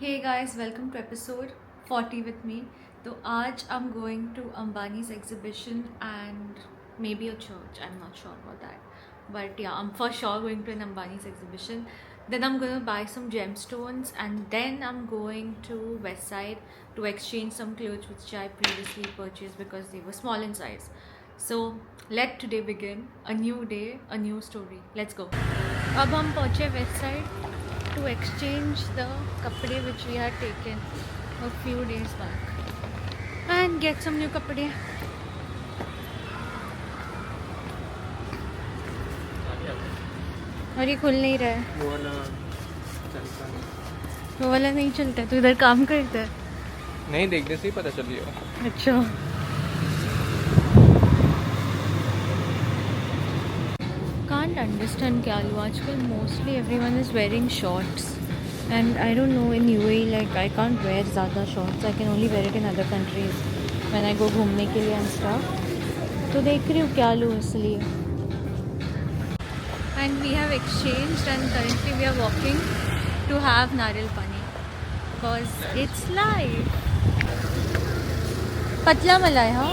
Hey guys, welcome to episode 40 with me. So, आज I'm going to Ambani's exhibition and maybe a church. I'm not sure about that. But yeah, I'm for sure going to an Ambani's exhibition. Then I'm going to buy some gemstones and then I'm going to West Side to exchange some clothes which I previously purchased because they were small in size. So, let today begin. A new day, a new story. Let's go. अब हम पहुँचे west side to exchange the kapde which we had taken a few days back and get some new kapde. और ये खुल नहीं रहा है, वो वाला नहीं चलता है। तो इधर काम करता है? नहीं, देखने से ही पता चल रही। अच्छा, can't understand क्या लो आजकल mostly everyone is wearing shorts and I don't know in UAE like I can't wear ज़्यादा shorts. I can only wear it in other countries when I go घूमने के लिए and stuff. तो देख रही हूँ क्या लूँ इसलिए. And we have exchanged and currently we are walking to have nariyal pani because it's live. पतला मलाई हाँ.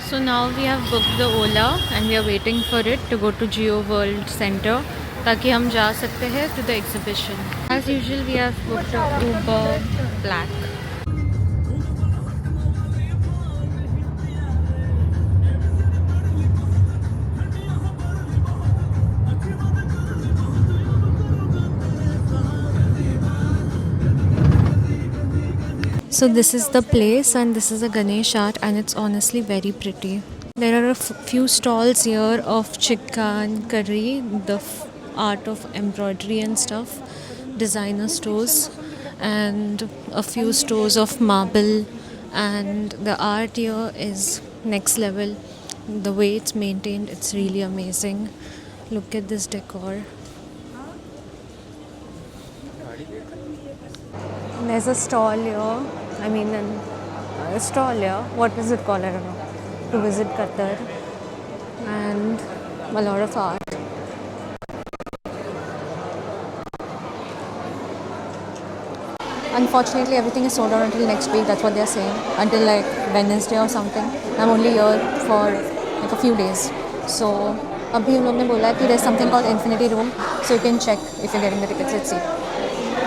So now we have booked the Ola and we are waiting for it to go to Geo World Center ताकि हम जा सकते हैं to the exhibition. As usual we have booked Uber Black. So this is the place and this is a Ganesh art and it's honestly very pretty. There are a few stalls here of chicken curry, the art of embroidery and stuff, designer stores, and a few stores of marble, and the art here is next level. The way it's maintained, it's really amazing. Look at this decor. There's a stall here. I mean, a stall here. What is it called? I don't know. To visit Qatar. And a lot of art. Unfortunately, everything is sold out until next week. That's what they're saying. Until like Wednesday or something. I'm only here for like a few days. So, अभी उन लोग ने बोला है कि there's something called Infinity Room. So you can check if you're getting the tickets. Let's see.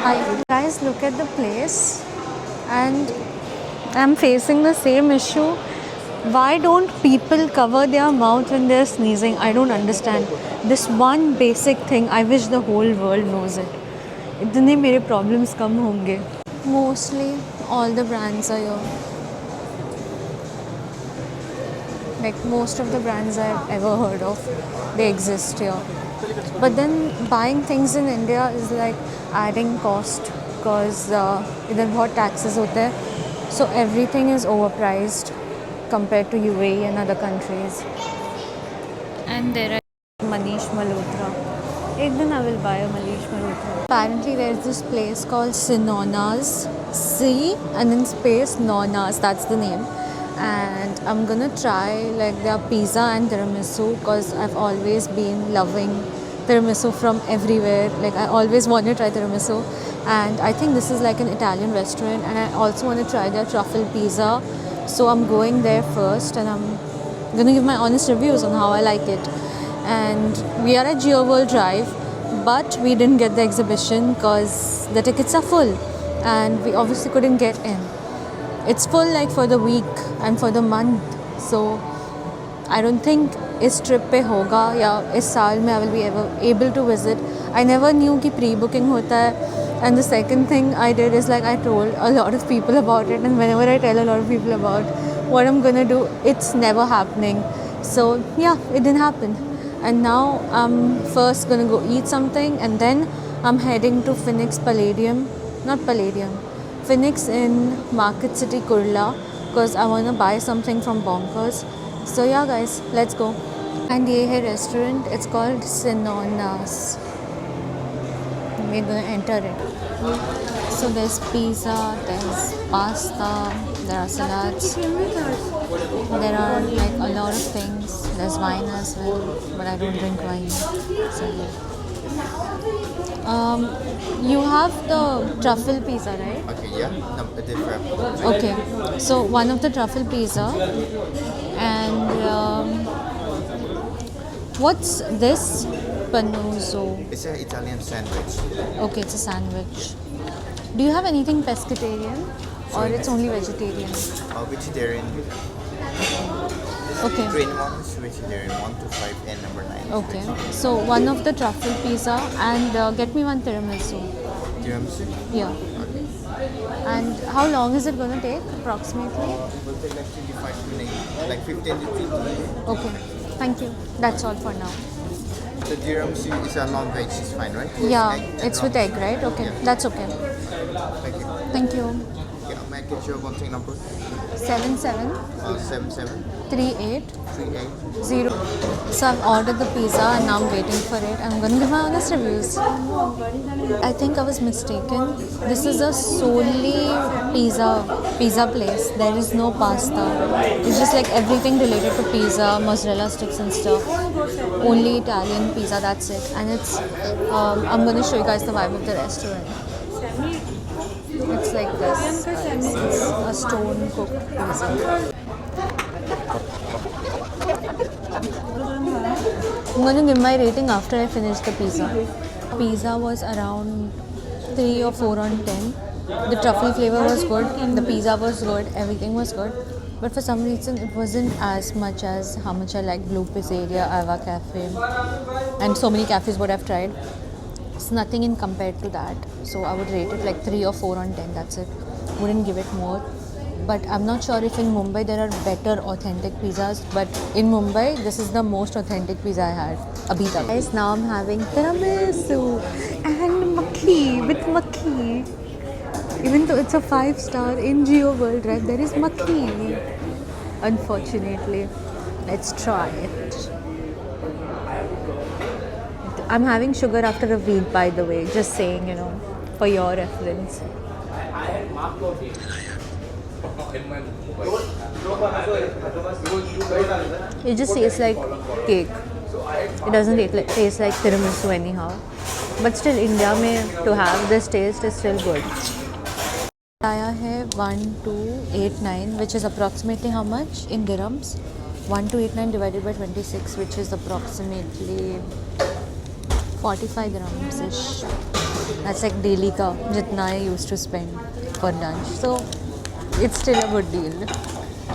Hi guys, look at the place. And I'm facing the same issue. Why don't people cover their mouth when they're sneezing? I don't understand. This one basic thing, I wish the whole world knows it. इतने मेरे problems कम होंगे. Mostly all the brands are here. Like most of the brands I've ever heard of, they exist here. But then buying things in India is like adding cost because इधर बहुत taxes होते हैं. So everything is overpriced compared to UAE and other countries. And there are Manish Malhotra. एक दिन I will buy a Manish Malhotra. Apparently there's this place called Sinona's, C and then space Nona's, that's the name. And I'm gonna try like their pizza and tiramisu because I've always been loving tiramisu from everywhere. Like I always want to try tiramisu. And I think this is like an Italian restaurant and I also want to try their truffle pizza. So I'm going there first and I'm gonna give my honest reviews on how I like it. And we are at Geo World Drive, but we didn't get the exhibition because the tickets are full and we obviously couldn't get in. It's full like for the week and for the month. So I don't think इस trip पे होगा या इस साल में I will be able to visit. I never knew कि pre-booking होता है. And the second thing I did is like I told a lot of people about it, and whenever I tell a lot of people about what I'm gonna do, it's never happening. So yeah, it didn't happen. And now I'm first gonna go eat something and then I'm heading to Phoenix Palladium. Not Palladium. Phoenix in Market City Kurla because I wanna buy something from Bonkers. So yeah guys, let's go. And ये है restaurant, it's called Sinona's. We're gonna enter it. So there's pizza, there's pasta, there are salads, there are like a lot of things. There's wine as well, but I don't drink wine. So, you have the truffle pizza, right? Okay, yeah. No, different. Okay, so one of the truffle pizza, and what's this? Panuzzo. It's an Italian sandwich. Okay, it's a sandwich. Do you have anything pescatarian or it's only vegetarian? Vegetarian. Okay. Green one is vegetarian, 1 to 5 and number 9 is Okay. vegetarian. So one of the truffle pizza and get me one tiramisu. Tiramisu? Yeah. Okay. And how long is it going to take approximately? It will take like 25 minutes, like 15 to 20. Okay. Thank you. That's all for now. The tiramisu is a non-veg, it's fine, right? Yeah, Egg and it's with non- egg, right? Okay. Yeah. That's okay. Thank you. Thank you. Okay, may I get your contact number? 7738 7738. So I've ordered the pizza and now I'm waiting for it. I'm going to give my honest reviews. I think I was mistaken. This is a solely pizza place. There is no pasta. It's just like everything related to pizza, mozzarella sticks and stuff. Only Italian pizza, that's it. And it's, I'm going to show you guys the vibe of the restaurant. It's like this. It's a stone cooked pizza. I'm going to give my rating after I finish the pizza. Pizza was around 3 or 4 on 10. The truffle flavor was good, the pizza was good, everything was good. But for some reason it wasn't as much as how much I like Blue Pizzeria, Ava Cafe, and so many cafes what I've tried. It's nothing in compared to that. So I would rate it like 3 or 4 on 10, that's it. Wouldn't give it more. But I'm not sure if in Mumbai there are better authentic pizzas. But in Mumbai, this is the most authentic pizza I had. Abhi tak. Guys, now I'm having tiramisu and makhi with makhi. Even though it's a 5-star in Geo World, right? There is makhi. Unfortunately, let's try it. I'm having sugar after a week, by the way. Just saying, you know, for your reference. It just tastes like cake. It doesn't taste like tiramisu anyhow. But still, India mein to have this taste is still good. Aaya hai 1289, which is approximately how much in dirhams? 1289 divided by 26, which is approximately 45 dirhams ish. That's like daily ka jitna I used to spend for lunch. So it's still a good deal.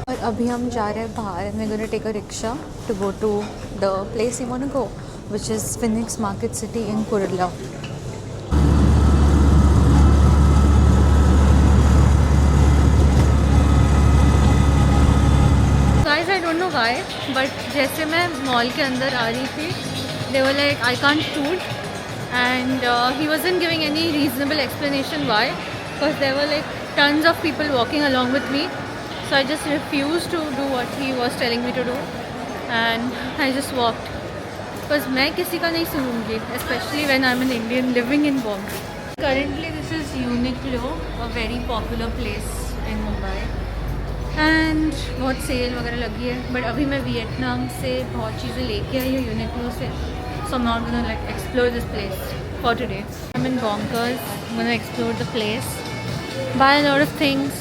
और अभी हम जा रहे हैं बाहर and we're going to take a rickshaw to go to the place we want to go, which is Phoenix Market City in Kurla. Guys, I don't know why, but जैसे मैं mall के अंदर आ रही थी, they were like, I can't shoot, and he wasn't giving any reasonable explanation why, because there were like tons of people walking along with me. So I just refused to do what he was telling me to do, and I just walked. Because मैं किसी का नहीं सुनूंगी, especially when I'm an Indian living in Bombay. Currently this is Uniqlo, a very popular place in Mumbai. And बहुत cell वगैरह लगी है, but अभी मैं वियतनाम से बहुत चीज़ें लेके आई हूँ Uniqlo से. So I'm not gonna like explore this place for today. I'm in Bonkers. I'm gonna explore the place, buy a lot of things.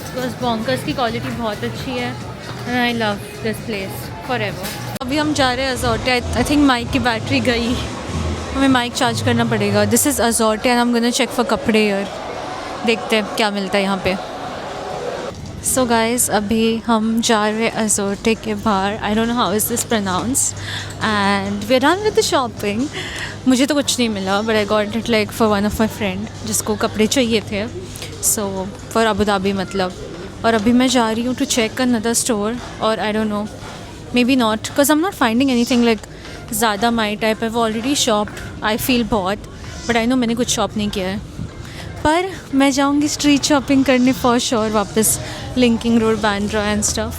Because Bonkers की क्वालिटी बहुत अच्छी है and I love this place forever. अभी हम जा रहे हैं अजोटे. I think mic की बैटरी गई, हमें माइक चार्ज करना पड़ेगा. This is अजोटे and I'm gonna check for कपड़े here. देखते हैं क्या मिलता है यहाँ पे. So guys, अभी हम जा रहे हैं अजोटे के बाहर. I don't know how is this pronounced. And we're done with the shopping. मुझे तो कुछ नहीं मिला, but I got it like for one of my friend जिसको कपड़े चाहिए थे. So for Abu Dhabi मतलब. और अभी मैं जा रही हूँ to check another store, और I don't know, maybe not, because I'm not finding anything like ज़्यादा my type. I've already shopped, I feel बहुत, but I know मैंने कुछ शॉप नहीं किया है. पर मैं जाऊँगी स्ट्रीट शॉपिंग करने for sure वापस linking road, Bandra and stuff.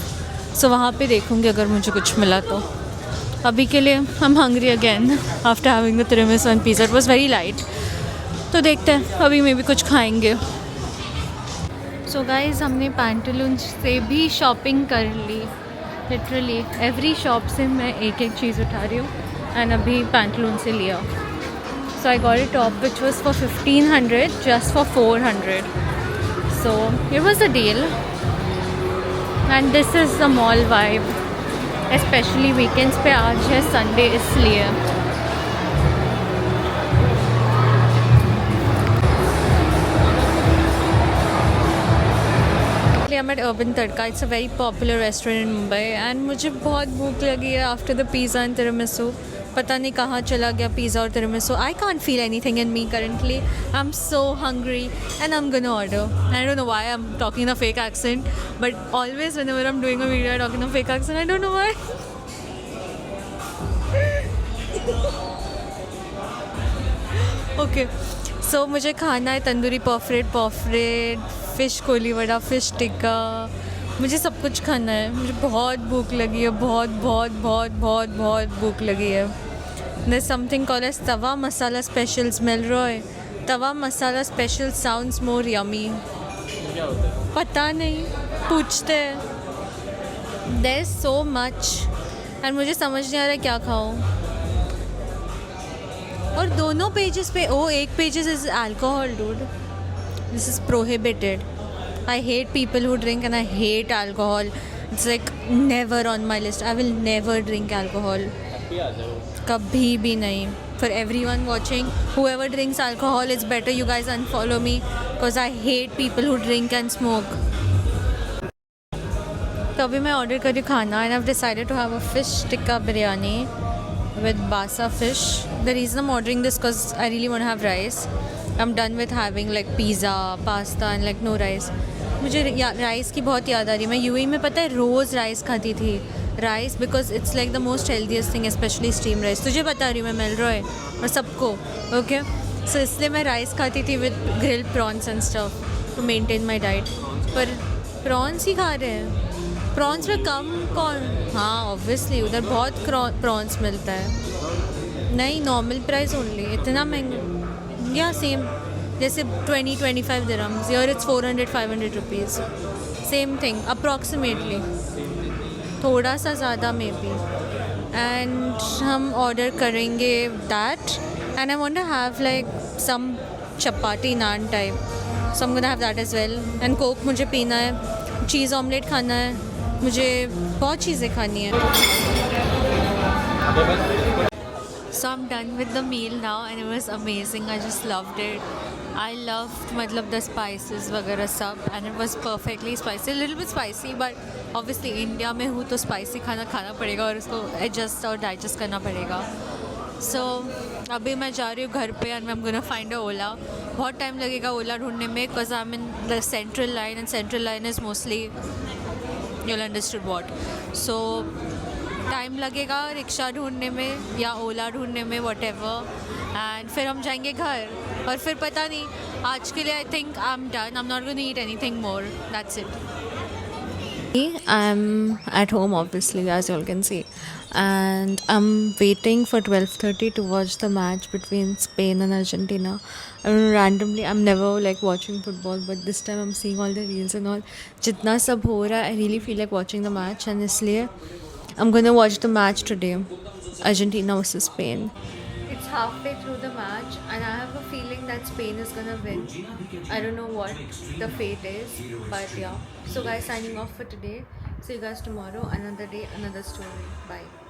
So वहाँ पे देखूँगी अगर मुझे कुछ मिला तो. अभी के लिए I'm hungry again after having the tiramisu and pizza. It was very light. तो देखते हैं, अभी मे भी कुछ खाएंगे. सो गाइज हमने पैंटलून्स से भी शॉपिंग कर ली. लिटरली एवरी शॉप से मैं एक एक चीज़ उठा रही हूँ एंड अभी पैंटलून से लिया. So I got a top which was for 1500 just for 400. So it was a deal and this is the mall vibe. Specially weekends पे, आज है संडे इसलिए. I'm at Urban Tadka. It's a very popular restaurant in Mumbai and मुझे बहुत भूख लगी है after the pizza and tiramisu. पता नहीं कहाँ चला गया पिज़्ज़ा और tiramisu. I can't feel anything in me currently. I'm so hungry and I'm gonna order. I don't know why I'm talking in a fake accent, but always whenever I'm doing a video I talk in a fake accent. I don't know why. Okay. So मुझे खाना है tandoori पॉफरेट, fish Koli vada, fish tikka. मुझे सब कुछ खाना है. मुझे बहुत भूख लगी है. बहुत बहुत बहुत बहुत बहुत भूख लगी है. There's something called as तवा मसाला स्पेशल्स मिल रहा है. तवा मसाला स्पेशल sounds more yummy. पता नहीं, पूछते हैं. There's so much and मुझे समझ नहीं आ रहा है क्या खाऊं. और दोनों पेजेस पे एक pages is alcohol. Dude, this is prohibited. I hate people who drink and I hate alcohol. It's like never on my list. I will never drink alcohol. कभी भी नहीं. For everyone watching, whoever drinks alcohol, it's better you guys unfollow me because I hate people who drink and smoke. तो अभी मैं order करी खाना and I've decided to have a fish tikka biryani with basa fish. The reason I'm ordering this because I really want to have rice. I'm done with having like pizza, pasta and like no rice. मुझे rice की बहुत याद आ रही है. मैं UAE में पता है रोज़ राइस खाती थी. Rice because it's like the most healthiest thing, specially steam rice. तुझे बता रही हूँ मैं, मिल रहा है और सबको. ओके, सो इसलिए मैं राइस खाती थी with grilled prawns and stuff to maintain my diet. पर प्रॉन्स ही खा रहे हैं. प्रॉन्स में कम कौन. हाँ ऑब्वियसली उधर बहुत प्रॉन्स मिलता है. नहीं, नॉर्मल प्राइस ओनली. इतना महंगा या सेम जैसे 20-25 dirhams. Here it's 400-500 rupees. Same thing approximately, थोड़ा सा ज़्यादा मे बी. एंड हम ऑर्डर करेंगे that and I want to have like some chapati naan type. So I am gonna have that as well. And Coke मुझे पीना है. चीज़ omelette खाना है. मुझे बहुत चीज़ें खानी है. So I'm done with the meal now and it was amazing. I just loved it. I loved मतलब the spices वगैरह सब and it was perfectly spicy. A little bit spicy but obviously India में हूँ तो spicy खाना पड़ेगा और उसको adjust और digest करना पड़ेगा. So अभी मैं जा रही हूँ घर पे and I'm gonna find a Ola. बहुत टाइम लगेगा ओला ढूंढने में because I'm in the central line and central line is mostly, you'll understood what. So time लगेगा रिक्शा ढूंढने में या ओला ढूंढने में, व्हाटएवर. एंड फिर हम जाएंगे घर और फिर पता नहीं. आज के लिए I think I am done. I am not gonna eat anything more. That's it. I'm at home obviously, as you all can see, and I'm waiting for 12:30 to watch the match between Spain and Argentina. I don't know, randomly I'm never like watching football, but this time I'm seeing all the reels and all. जितना सब हो रहा है I really feel like watching the match and इसलिए I'm gonna watch the match today, Argentina versus Spain. It's halfway through the match and I have a feeling that Spain is gonna win. I don't know what the fate is, but yeah. So guys, signing off for today. See you guys tomorrow. Another day, another story. Bye.